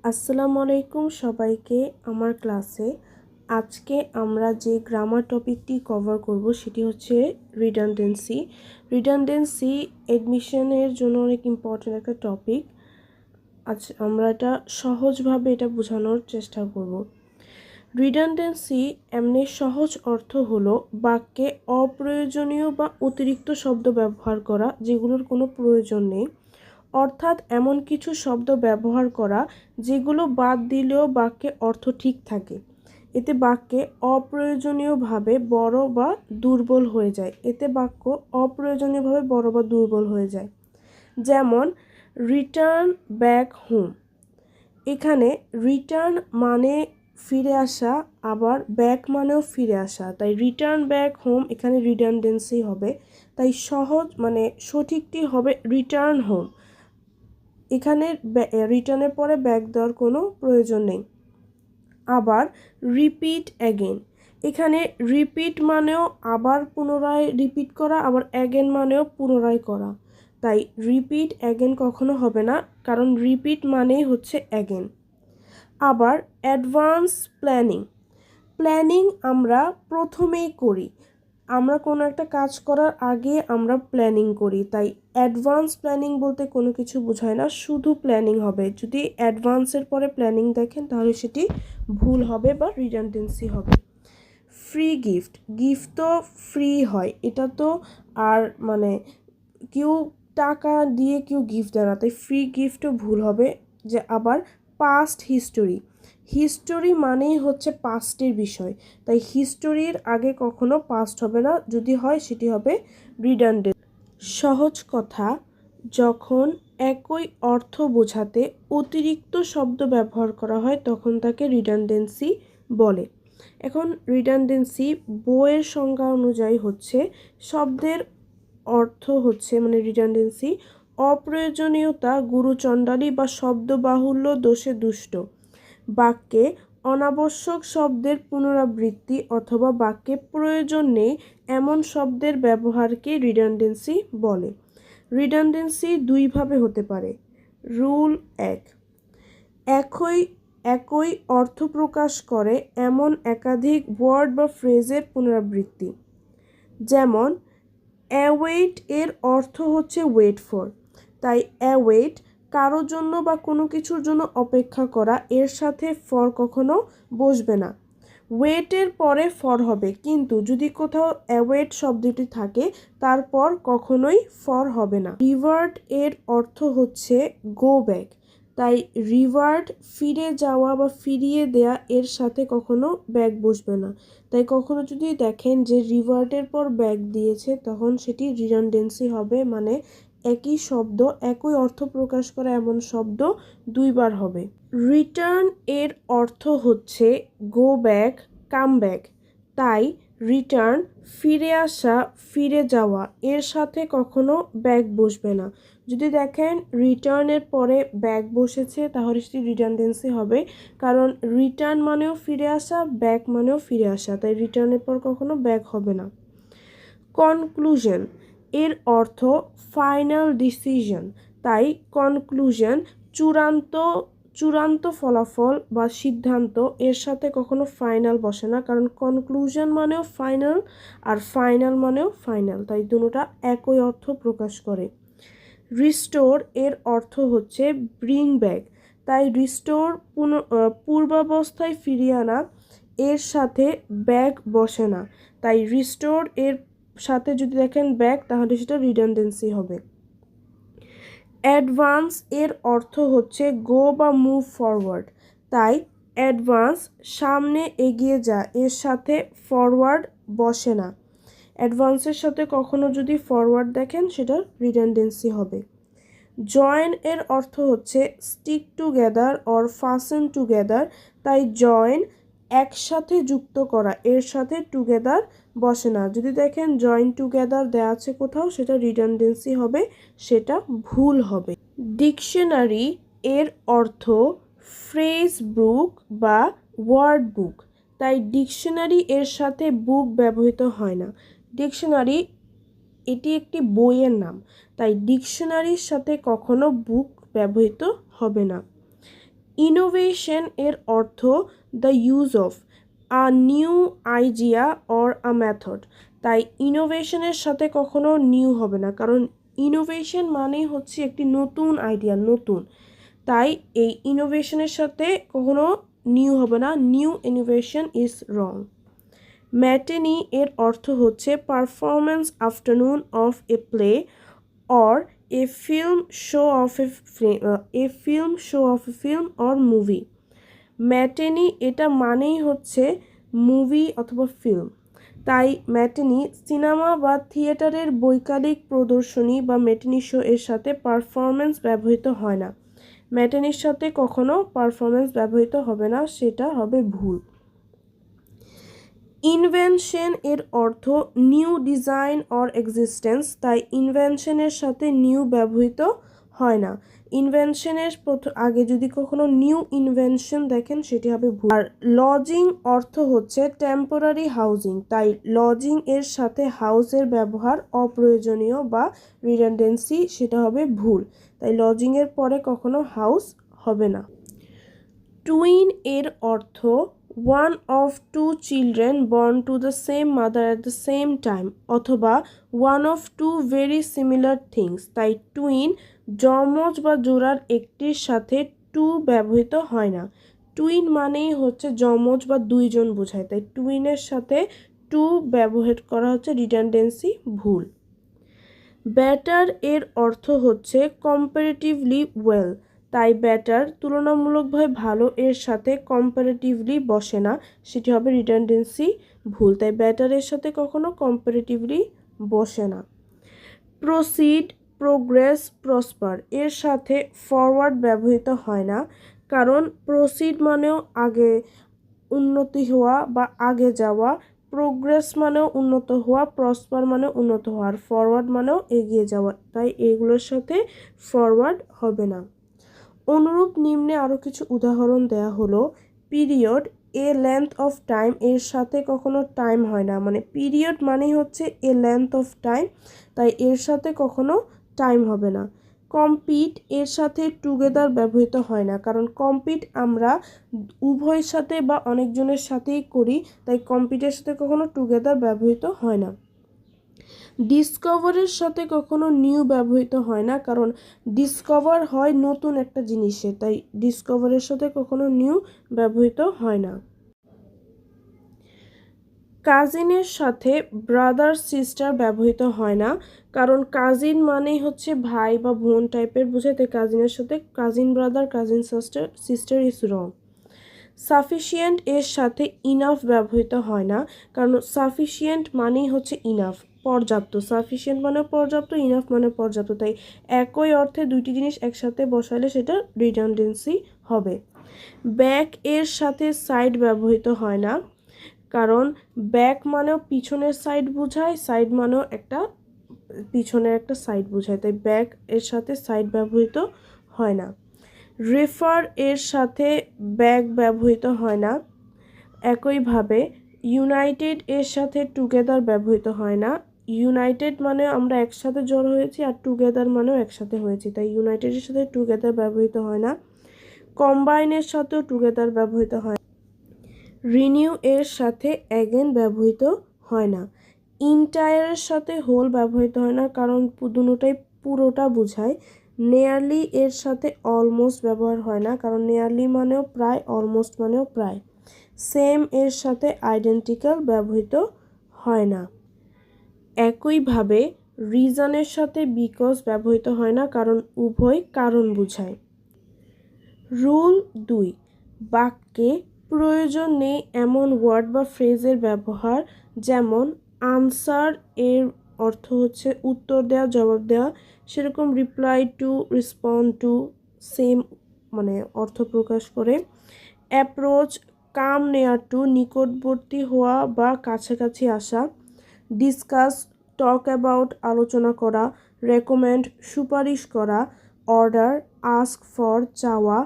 আসসালামু আলাইকুম সবাইকে আমার ক্লাসে। আজকে আমরা যে গ্রামার টপিকটি কভার করব সেটি হচ্ছে রিডান্ডেন্সি। রিডান্ডেন্সি এডমিশনের জন্য অনেক ইম্পর্ট্যান্ট একটা টপিক। আজ আমরা এটা সহজভাবে বোঝানোর চেষ্টা করব। রিডান্ডেন্সি এমনি সহজ অর্থ হলো বাক্যে অপ্রয়োজনীয় বা অতিরিক্ত শব্দ ব্যবহার করা যেগুলোর কোনো প্রয়োজন নেই, অর্থাৎ এমন কিছু শব্দ ব্যবহার করা যেগুলো বাদ দিলেও বাক্যে অর্থ ঠিক থাকে। এতে বাক্যে অপ্রয়োজনীয়ভাবে বড় বা দুর্বল হয়ে যায়। যেমন রিটার্ন ব্যাক হোম। এখানে রিটার্ন মানে ফিরে আসা, আবার ব্যাক মানেও ফিরে আসা, তাই রিটার্ন ব্যাক হোম এখানে রিডান্ডেন্সি হবে। তাই সঠিকটি হবে রিটার্ন হোম। এখানে রিটার্নের পরে ব্যাক দেওয়ার কোনো প্রয়োজন নেই। আবার রিপিট অ্যাগেন, এখানে রিপিট মানেও আবার পুনরায় রিপিট করা, আবার অ্যাগেন মানেও পুনরায় করা, তাই রিপিট অ্যাগেন কখনো হবে না, কারণ রিপিট মানেই হচ্ছে অ্যাগেন। আবার অ্যাডভান্স প্ল্যানিং। প্ল্যানিং আমরা প্রথমেই করি, আমরা কোনো একটা কাজ করার আগে আমরা প্ল্যানিং করি, তাই অ্যাডভান্স প্ল্যানিং বলতে কোনো কিছু বোঝায় না, শুধু প্ল্যানিং হবে। যদি অ্যাডভান্সের পরে প্ল্যানিং দেখেন তাহলে সেটি ভুল হবে বা রিডান্ডেন্সি হবে। ফ্রি গিফট, গিফট তো ফ্রি হয়, এটা তো আর কেউ টাকা দিয়ে কেউ গিফট দেয় না, তাই ফ্রি গিফটও ভুল হবে। যে আবার পাস্ট হিস্টোরি, হিস্টোরি মানেই হচ্ছে পাস্টের বিষয়, তাই হিস্টোরির আগে কখনো পাস্ট হবে না, যদি হয় সেটি হবে রিডান্ডেন্ট। সহজ কথা, যখন একই অর্থ বোঝাতে অতিরিক্ত শব্দ ব্যবহার করা হয় তখন তাকে রিডান্ডেন্সি বলে। এখন রিডান্ডেন্সি বইয়ের সংজ্ঞা অনুযায়ী হচ্ছে শব্দের অর্থ হচ্ছে রিডান্ডেন্সি অপ্রয়োজনীয়তা, গুরুচণ্ডালী বা শব্দ বাহুল্য, দোষে দুষ্ট, বাক্যে অনাবশ্যক শব্দের পুনরাবৃত্তি অথবা বাক্যে প্রয়োজন নেই এমন শব্দের ব্যবহারকে রিডান্ডেন্সি বলে। রিডান্ডেন্সি দুইভাবে হতে পারে। রুল 1, একই অর্থ প্রকাশ করে এমন একাধিক ওয়ার্ড বা ফ্রেজের পুনরাবৃত্তি। যেমন অ্যাওয়েট এর অর্থ হচ্ছে ওয়েট ফর, তাই অ্যাওয়েট কারোর জন্য বা কোনো কিছুর জন্য অপেক্ষা করা, এর সাথে ফর কখনো বসবে না। ওয়েটের পরে ফর হবে, কিন্তু যদি কোথাও অ্যাওয়েট শব্দটি থাকে তারপর কখনোই ফর হবে না। রিভার্ট এর অর্থ হচ্ছে গো ব্যাক, তাই রিভার্ট ফিরে যাওয়া বা ফিরিয়ে দেয়া, এর সাথে কখনো ব্যাক বসবে না। তাই কখনো যদি দেখেন যে রিভার্টের পর ব্যাক দিয়েছে তখন সেটি রিডান্ডেন্সি হবে, একই শব্দ একই অর্থ প্রকাশ করে এমন শব্দ দুইবার হবে। রিটার্ন এর অর্থ হচ্ছে গো ব্যাক, কাম ব্যাক, তাই রিটার্ন ফিরে আসা, ফিরে যাওয়া, এর সাথে কখনো ব্যাক বসবে না। যদি দেখেন রিটার্নের পরে ব্যাক বসেছে তাহলে সেটি রিডান্ডেন্সি হবে, কারণ রিটার্ন মানেও ফিরে আসা, ব্যাক মানেও ফিরে আসা, তাই রিটার্নের পর কখনো ব্যাক হবে না। কনক্লুশন এর অর্থ ফাইনাল ডিসিশন, তাই কনক্লুশন চূড়ান্ত ফলাফল বা সিদ্ধান্ত, এর সাথে কখনো ফাইনাল বসে না, কারণ কনক্লুশন মানেও ফাইনাল আর ফাইনাল মানেও ফাইনাল, তাই দুটোটা একই অর্থ প্রকাশ করে। রিস্টোর এর অর্থ হচ্ছে ব্রিং ব্যাক, তাই রিস্টোর পূর্বাবস্থায় ফিরিয়ে আনা, এর সাথে ব্যাক বসে না, তাই রিস্টোর এর সাথে যদি দেখেন ব্যাক তাহলে সেটা রিডান্ডেন্সি হবে। অ্যাডভান্স এর অর্থ হচ্ছে গো বা মুভ ফরওয়ার্ড, তাই অ্যাডভান্স সামনে এগিয়ে যা, এর সাথে ফরওয়ার্ড বসে না। অ্যাডভান্সের সাথে কখনো যদি ফরওয়ার্ড দেখেন সেটা রিডান্ডেন্সি হবে। জয়েন এর অর্থ হচ্ছে stick together or fasten together, তাই জয়েন একসাথে যুক্ত করা, এর সাথে টুগেদার বসে না। যদি দেখেন জয়েন টুগেদার দেওয়া আছে কোথাও সেটা রিডান্ডেন্সি হবে, সেটা ভুল হবে। ডিকশনারি এর অর্থ ফ্রেজ বুক বা ওয়ার্ড বুক, তাই ডিকশনারি এর সাথে বুক ব্যবহৃত হয় না। ডিকশনারি এটি একটি বইয়ের নাম, তাই ডিকশনারির সাথে কখনো বুক ব্যবহৃত হবে না। ইনোভেশন এর অর্থ the use of a new idea or a method. তাই ইনোভেশনের সাথে কখনো নিউ হবে না, কারণ ইনোভেশন মানেই হচ্ছে একটি নতুন আইডিয়া, নতুন। তাই এই ইনোভেশনের সাথে কখনো নিউ হবে না, new innovation is wrong. Matinee এর অর্থ হচ্ছে performance afternoon of a play or a film show of a film or movie. Matinee এটা মানেই হচ্ছে মুভি অথবা ফিল্ম। তাই ম্যাটেনি সিনেমা বা থিয়েটারের বৈকালিক প্রদর্শনী বা ম্যাটেনি শো এর সাথে পারফরমেন্স ব্যবহৃত হয় না। ম্যাটেনির সাথে কখনো পারফরমেন্স ব্যবহৃত হবে না, সেটা হবে ভুল। ইনভেনশন এর অর্থ নিউ ডিজাইন অর এক্সিস্টেন্স। তাই ইনভেনশনের সাথে নিউ ব্যবহৃত হয় না। ইনভেনশনের আগে যদি কখনো নিউ ইনভেনশন দেখেন সেটি হবে ভুল। আর লজিং অর্থ হচ্ছে টেম্পোরারি হাউজিং। তাই লজিং এর সাথে হাউসের ব্যবহার অপ্রয়োজনীয় বা রিডান্ডেন্সি, সেটা হবে ভুল। তাই লজিংয়ের পরে কখনো হাউস হবে না। টুইন এর অর্থ one of two children born to the same mother at the same time, অথবা one of two very similar things. তাই টুইন যমজ বা জোড়ার একটির সাথে টু ব্যবহৃত হয় না। টুইন মানেই হচ্ছে যমজ বা দুইজন বোঝায়, তাই টুইনের সাথে টু ব্যবহার করা হচ্ছে রিডান্ডেন্সি, ভুল। বেটার এর অর্থ হচ্ছে কম্পারেটিভলি ওয়েল। তাই বেটার তুলনামূলকভাবে ভালো এর সাথে কম্পারেটিভলি বসে না, সেটি হবে রিডান্ডেন্সি, ভুল। তাই বেটারের সাথে কখনো কম্পারেটিভলি বসে না। প্রসিড, প্রোগ্রেস, প্রসপার এর সাথে ফরওয়ার্ড ব্যবহৃত হয় না, কারণ প্রসিড মানেও আগে উন্নতি হওয়া বা আগে যাওয়া, প্রোগ্রেস মানেও উন্নত হওয়া, প্রসপার মানেও উন্নত হওয়া, আর ফরওয়ার্ড মানেও এগিয়ে যাওয়া। তাই এগুলোর সাথে ফরওয়ার্ড হবে না। অনুরূপ নিম্নে আরও কিছু উদাহরণ দেয়া হলো। Period, A length of time এর সাথে কখনো টাইম হয় না, মানে পিরিয়ড মানেই হচ্ছে এ লেন্থ অফ টাইম, তাই এর সাথে কখনো টাইম হবে না। কম্পিট এর সাথে টুগেদার ব্যবহৃত হয় না, কারণ কম্পিট আমরা উভয়ের সাথে বা অনেকজনের সাথেই করি, তাই কম্পিটের সাথে কখনো টুগেদার ব্যবহৃত হয় না। ডিসকভারের সাথে কখনো নিউ ব্যবহৃত হয় না, কারণ ডিসকভার হয় নতুন একটা জিনিসে, তাই ডিসকভারের সাথে কখনো নিউ ব্যবহৃত হয় না। কাজিনের সাথে ব্রাদার সিস্টার ব্যবহৃত হয় না, কারণ কাজিন মানেই হচ্ছে ভাই বা বোন টাইপের বোঝায়, তাই কাজিনের সাথে cousin brother, cousin sister is wrong. Sufficient এর সাথে ইনাফ ব্যবহৃত হয় না, কারণ সাফিসিয়েন্ট মানেই হচ্ছে ইনাফ, পর্যাপ্ত। সাফিসিয়েন্ট মানে পর্যাপ্ত, ইনাফ মানে পর্যাপ্ত, তাই একই অর্থে দুইটি জিনিস একসাথে বসালে সেটা রিডান্ডেন্সি হবে। ব্যাক এর সাথে সাইড ব্যবহৃত হয় না, কারণ ব্যাক মানেও পিছনের সাইড বোঝায়, সাইড মানেও একটা পিছনের একটা সাইড বোঝায়, তাই ব্যাক এর সাথে সাইড ব্যবহৃত হয় না। রেফার এর সাথে ব্যাক ব্যবহৃত হয় না। একইভাবে ইউনাইটেড এর সাথে টুগেদার ব্যবহৃত হয় না। ইউনাইটেড মানে আমরা একসাথে জড়ো হয়েছি, আর টুগেদার মানেও একসাথে হয়েছি, তাই ইউনাইটেডের সাথে টুগেদার ব্যবহৃত হয় না। কম্বাইনের সাথেও টুগেদার ব্যবহৃত হয়। রিনিউ এর সাথে অ্যাগেন ব্যবহৃত হয় না। ইন্টায়ারের সাথে হোল ব্যবহৃত হয় না, কারণ দুটোটাই পুরোটা বোঝায়। নেয়ারলি এর সাথে অলমোস্ট ব্যবহার হয় না, কারণ নেয়ারলি মানেও প্রায়, অলমোস্ট মানেও প্রায়। সেম এর সাথে আইডেন্টিক্যাল ব্যবহৃত হয় না। একইভাবে রিজনের সাথে বিকজ ব্যবহৃত হয় না, কারণ উভয় কারণ বোঝায়। রুল 2, বাক্যে প্রয়োজন নেই এমন ওয়ার্ড বা ফ্রেজের ব্যবহার, যেমন আনসার এর অর্থ হচ্ছে উত্তর দেওয়া, জবাব দেওয়া, সেরকম reply to, respond two, same মানে অর্থ প্রকাশ করে। অ্যাপ্রোচ, কাম নেয়ার টু, নিকটবর্তী হওয়া বা কাছাকাছি আসা। ডিসকাস, টক অ্যাবাউট, আলোচনা করা। রেকমেন্ড, সুপারিশ করা। অর্ডার, আস্ক ফর, চাওয়া।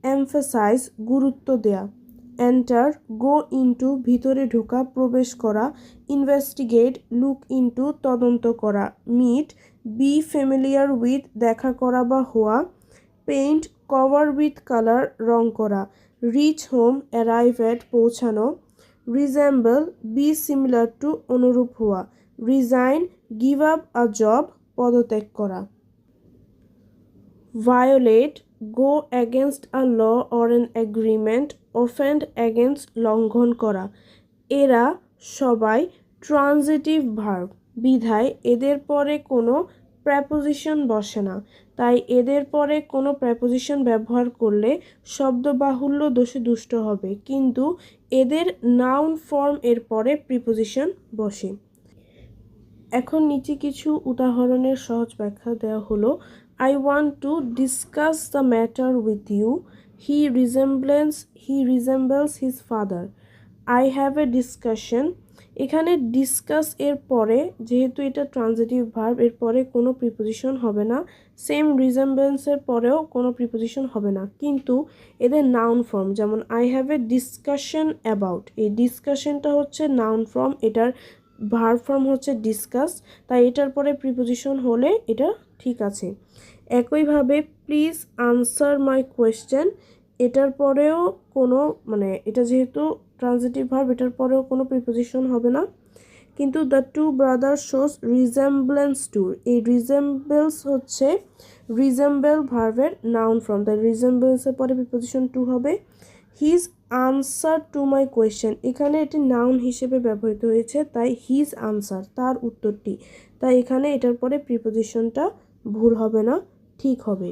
এমফাসাইজ, গুরুত্ব দেয়া। এন্টার, গো ইনটু, ভিতরে ঢোকা, প্রবেশ করা। ইনভেস্টিগেট, লুক ইনটু, তদন্ত করা। মিট, বি ফ্যামিলিয়ার উইথ, দেখা করা বা হওয়া। পেইন্ট, কভার উইথ কালার রং করা, রিচ হোম অ্যারাইভ অ্যাট পৌঁছানো, রিজেম্বল বি সিমিলার টু অনুরূপ হওয়া, resign give up a job পদত্যাগ করা, violate go against a law or an agreement, offend against লঙ্ঘন করা। এরা সবাই ট্রানজিটিভ ভার্ব বিধায় এদের পরে কোনো প্রেপোজিশন বসে না, তাই এদের পরে কোনো প্রেপোজিশন ব্যবহার করলে শব্দ বাহুল্য দোষে দুষ্ট হবে, কিন্তু এদের নাউন ফর্ম এর পরে প্রিপোজিশন বসে। এখন নিচে কিছু উদাহরণের সহজ ব্যাখ্যা দেওয়া হলো। I want to discuss the matter with you. He resembles his father. I have a discussion. এখানে ডিসকাস এর পরে যেহেতু এটা ট্রানজিটিভ ভার্ব এর পরে কোনো প্রিপোজিশন হবে না, সেম রিজেম্বলেন্সের পরেও কোনো প্রিপোজিশন হবে না, কিন্তু এদের নাউন ফর্ম যেমন I have a discussion about, এই ডিসকাশনটা হচ্ছে নাউন ফর্ম, এটার ভার্ব ফর্ম হচ্ছে ডিসকাস, তাই এটার পরে প্রিপোজিশন হলে এটা ঠিক আছে। একইভাবে প্লিজ আনসার মাই কোয়েশ্চেন, এটার পরেও কোনো এটা যেহেতু ট্রানজিটিভ ভার্ব এটার পরেও কোনো প্রিপোজিশন হবে না, কিন্তু the two brother shows resemblance to, এই রিজেম্বলস হচ্ছে রিজেম্বল ভার্বের নাউন ফর্ম, তাই রিজেম্বলেন্সের পরে প্রিপোজিশন টু হবে। His answer to my question, এখানে এটি নাউন হিসেবে ব্যবহৃত হয়েছে, তাই হিজ আনসার তার উত্তরটি, তাই এখানে এটার পরে প্রিপোজিশনটা ভুল হবে না, ঠিক হবে।